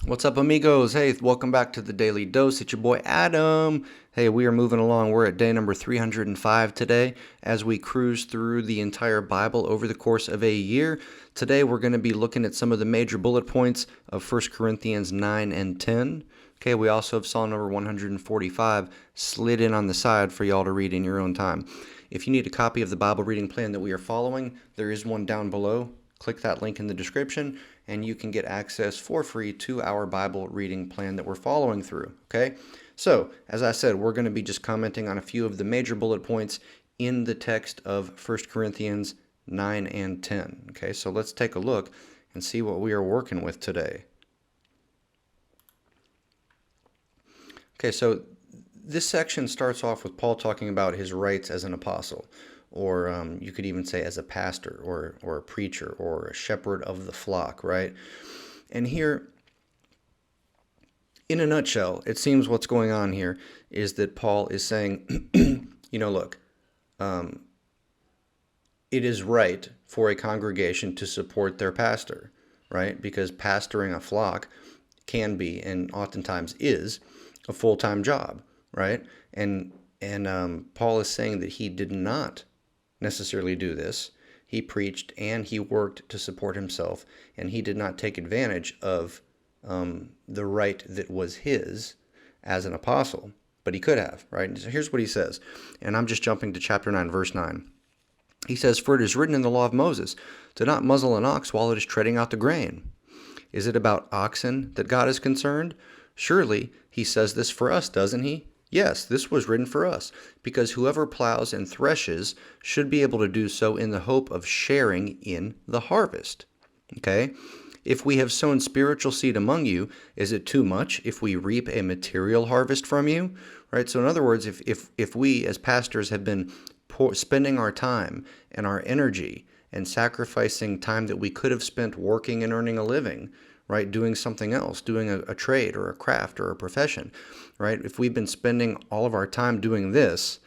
What's up, amigos? Hey, welcome back to the Daily Dose. It's your boy Adam. Hey, we are moving along. We're at day number 305 today as we cruise through the entire Bible over the course of a year. Today, we're going to be looking at some of the major bullet points of 1 Corinthians 9 and 10. Okay, we also have Psalm number 145 slid in on the side for y'all to read in your own time. If you need a copy of the Bible reading plan that we are following, there is one down below. Click that link in the description, and you can get access for free to our Bible reading plan that we're following through, okay? So, as I said, we're going to be just commenting on a few of the major bullet points in the text of 1 Corinthians 9 and 10, okay? So let's take a look and see what we are working with today. Okay, so this section starts off with Paul talking about his rights as an apostle, or you could even say as a pastor or a preacher or a shepherd of the flock, right? And here, in a nutshell, it seems what's going on here is that Paul is saying, look, it is right for a congregation to support their pastor, right? Because pastoring a flock can be, and oftentimes is, a full-time job, right? And Paul is saying that he did not necessarily do this. He preached and he worked to support himself, and he did not take advantage of the right that was his as an apostle, but he could have, right? So here's what he says, and I'm just jumping to chapter 9, verse 9. He says, "For it is written in the law of Moses, do not muzzle an ox while it is treading out the grain. Is it about oxen that God is concerned? Surely he says this for us, doesn't he? Yes, this was written for us, because whoever plows and threshes should be able to do so in the hope of sharing in the harvest." Okay? "If we have sown spiritual seed among you, is it too much if we reap a material harvest from you?" Right? So in other words, if we as pastors have been spending our time and our energy and sacrificing time that we could have spent working and earning a living, right, doing something else, doing a trade or a craft or a profession, right? If we've been spending all of our time doing this,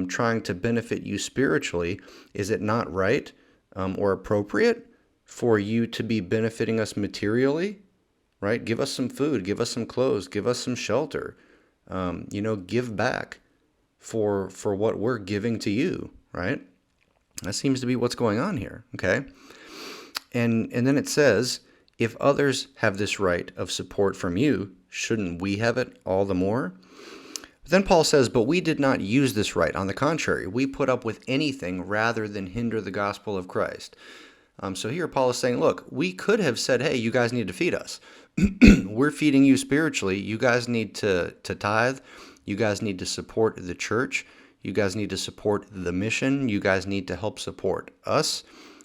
trying to benefit you spiritually, is it not right or appropriate for you to be benefiting us materially, right? Give us some food, give us some clothes, give us some shelter, give back for what we're giving to you, right? That seems to be what's going on here, okay? And then it says, if others have this right of support from you, shouldn't we have it all the more? But then Paul says, but we did not use this right. On the contrary, we put up with anything rather than hinder the gospel of Christ. So here Paul is saying, look, we could have said, hey, you guys need to feed us. We're feeding you spiritually. You guys need to tithe. You guys need to support the church. You guys need to support the mission. You guys need to help support us,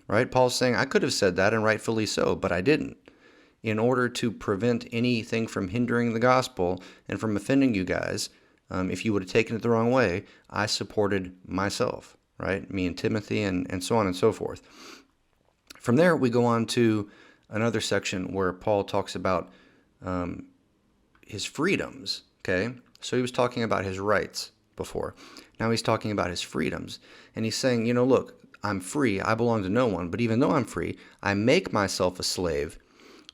right? Paul's saying, I could have said that, and rightfully so, but I didn't. In order to prevent anything from hindering the gospel and from offending you guys, if you would have taken it the wrong way, I supported myself, right? Me and Timothy and so on and so forth. From there, we go on to another section where Paul talks about his freedoms, okay? So he was talking about his rights before. Now he's talking about his freedoms. And he's saying, look, I'm free. I belong to no one. But even though I'm free, I make myself a slave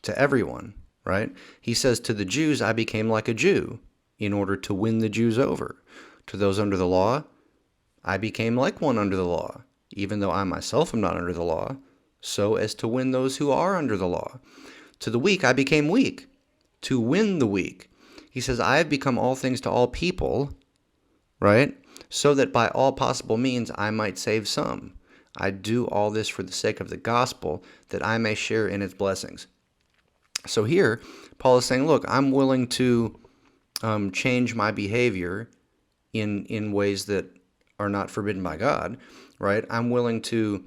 to everyone, right? He says, to the Jews, I became like a Jew in order to win the Jews over. To those under the law, I became like one under the law, even though I myself am not under the law, so as to win those who are under the law. To the weak, I became weak, to win the weak. He says, I have become all things to all people, right? So that by all possible means I might save some. I do all this for the sake of the gospel, that I may share in its blessings. So here, Paul is saying, look, I'm willing to change my behavior in ways that are not forbidden by God, right? I'm willing to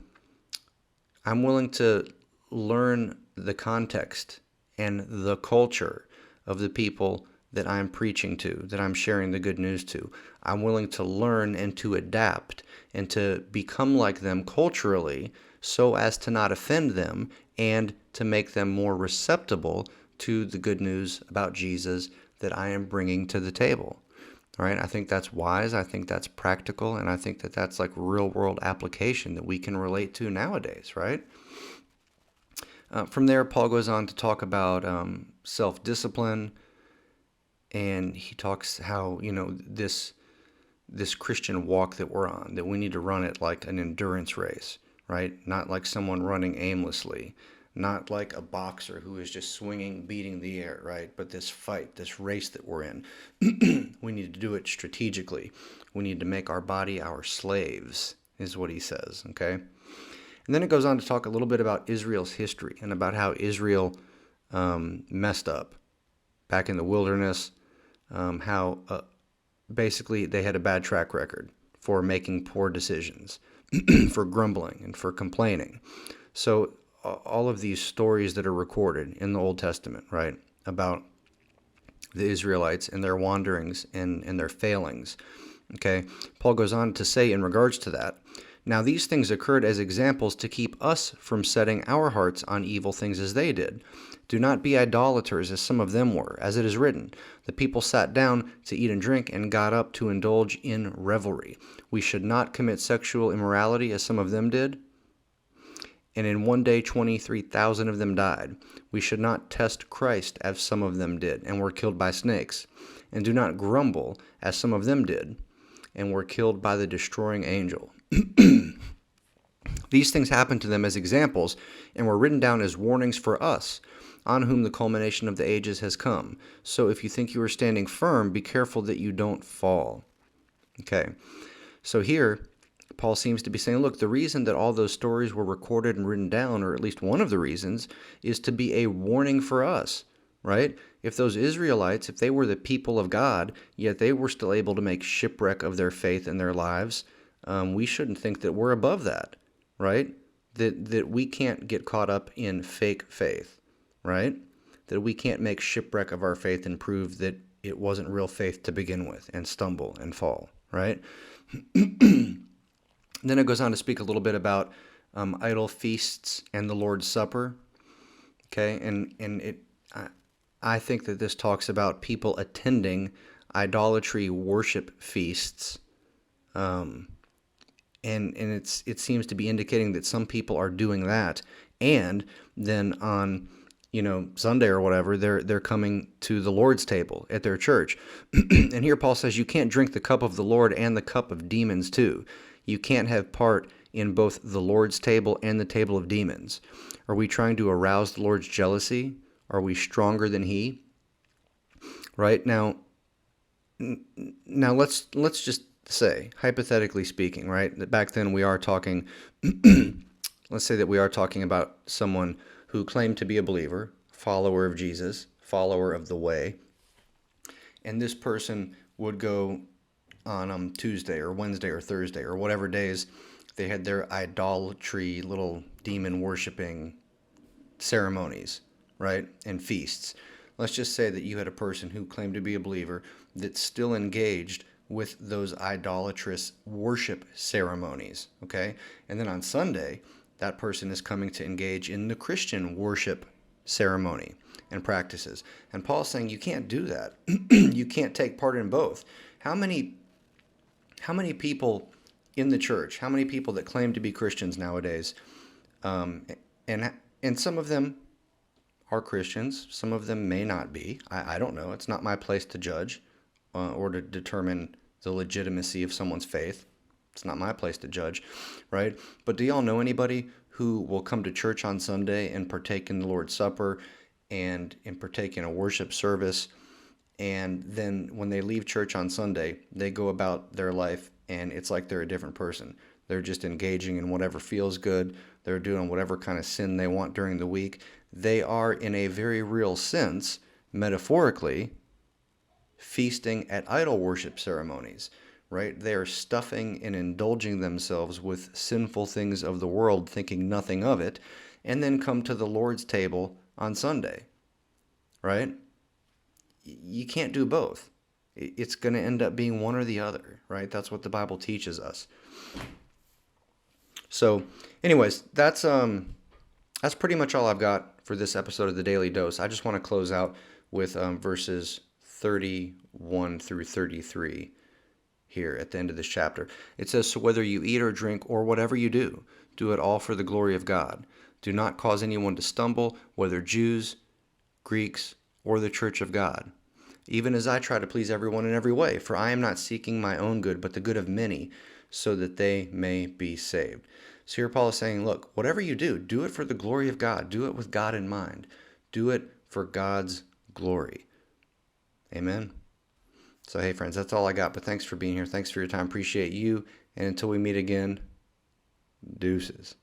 learn the context and the culture of the people that I'm preaching to, that I'm sharing the good news to. I'm willing to learn and to adapt and to become like them culturally so as to not offend them and to make them more receptible to the good news about Jesus that I am bringing to the table. All right, I think that's wise. I think that's practical, and I think that that's like real-world application that we can relate to nowadays, right? From there, Paul goes on to talk about self-discipline, and he talks how, this Christian walk that we're on, that we need to run it like an endurance race, right? Not like someone running aimlessly, not like a boxer who is just swinging, beating the air, right? But this fight, this race that we're in, we need to do it strategically. We need to make our body our slaves, is what he says, okay? And then it goes on to talk a little bit about Israel's history and about how Israel messed up back in the wilderness, how basically they had a bad track record for making poor decisions, for grumbling and for complaining. So all of these stories that are recorded in the Old Testament, right, about the Israelites and their wanderings and their failings, okay, Paul goes on to say in regards to that, now these things occurred as examples to keep us from setting our hearts on evil things as they did. Do not be idolaters as some of them were, as it is written, the people sat down to eat and drink and got up to indulge in revelry. We should not commit sexual immorality as some of them did. And in one day 23,000 of them died. We should not test Christ as some of them did and were killed by snakes. And do not grumble as some of them did and were killed by the destroying angel. These things happened to them as examples and were written down as warnings for us, on whom the culmination of the ages has come. So if you think you are standing firm, be careful that you don't fall. Okay, so here Paul seems to be saying, look, the reason that all those stories were recorded and written down, or at least one of the reasons, is to be a warning for us, right? If those Israelites, if they were the people of God, yet they were still able to make shipwreck of their faith in their lives, we shouldn't think that we're above that, right? That we can't get caught up in fake faith, right? That we can't make shipwreck of our faith and prove that it wasn't real faith to begin with and stumble and fall, right? Then it goes on to speak a little bit about idol feasts and the Lord's Supper, okay? I think that this talks about people attending idolatry worship feasts, and it seems to be indicating that some people are doing that, and then on Sunday or whatever, they're coming to the Lord's table at their church. And here Paul says you can't drink the cup of the Lord and the cup of demons too. You can't have part in both the Lord's table and the table of demons. Are we trying to arouse the Lord's jealousy? Are we stronger than he? Right? Now let's just say, hypothetically speaking, right, that back then we are talking, let's say that we are talking about someone who claimed to be a believer, follower of Jesus, follower of the way, and this person would go on Tuesday or Wednesday or Thursday or whatever days they had their idolatry, little demon worshiping ceremonies, right, and feasts. Let's just say that you had a person who claimed to be a believer that still engaged with those idolatrous worship ceremonies, okay? And then on Sunday, that person is coming to engage in the Christian worship ceremony and practices. And Paul's saying you can't do that. You can't take part in both. How many people in the church, how many people that claim to be Christians nowadays, and some of them are Christians, some of them may not be. I don't know. It's not my place to judge or to determine the legitimacy of someone's faith. It's not my place to judge, right? But do y'all know anybody who will come to church on Sunday and partake in the Lord's Supper and partake in a worship service, and then when they leave church on Sunday, they go about their life and it's like they're a different person. They're just engaging in whatever feels good. They're doing whatever kind of sin they want during the week. They are, in a very real sense, metaphorically, feasting at idol worship ceremonies, right? They are stuffing and indulging themselves with sinful things of the world, thinking nothing of it, and then come to the Lord's table on Sunday, right? You can't do both. It's going to end up being one or the other, right? That's what the Bible teaches us. So, anyways, that's pretty much all I've got for this episode of the Daily Dose. I just want to close out with verses 31 through 33 here at the end of this chapter. It says, "So whether you eat or drink or whatever you do, do it all for the glory of God. Do not cause anyone to stumble, whether Jews, Greeks, or the church of God, even as I try to please everyone in every way. For I am not seeking my own good, but the good of many, so that they may be saved. So here Paul is saying, look, whatever you do it for the glory of God. Do it with God in mind. Do it for God's glory. Amen. So, hey, friends, that's all I got. But thanks for being here. Thanks for your time. Appreciate you. And until we meet again, deuces.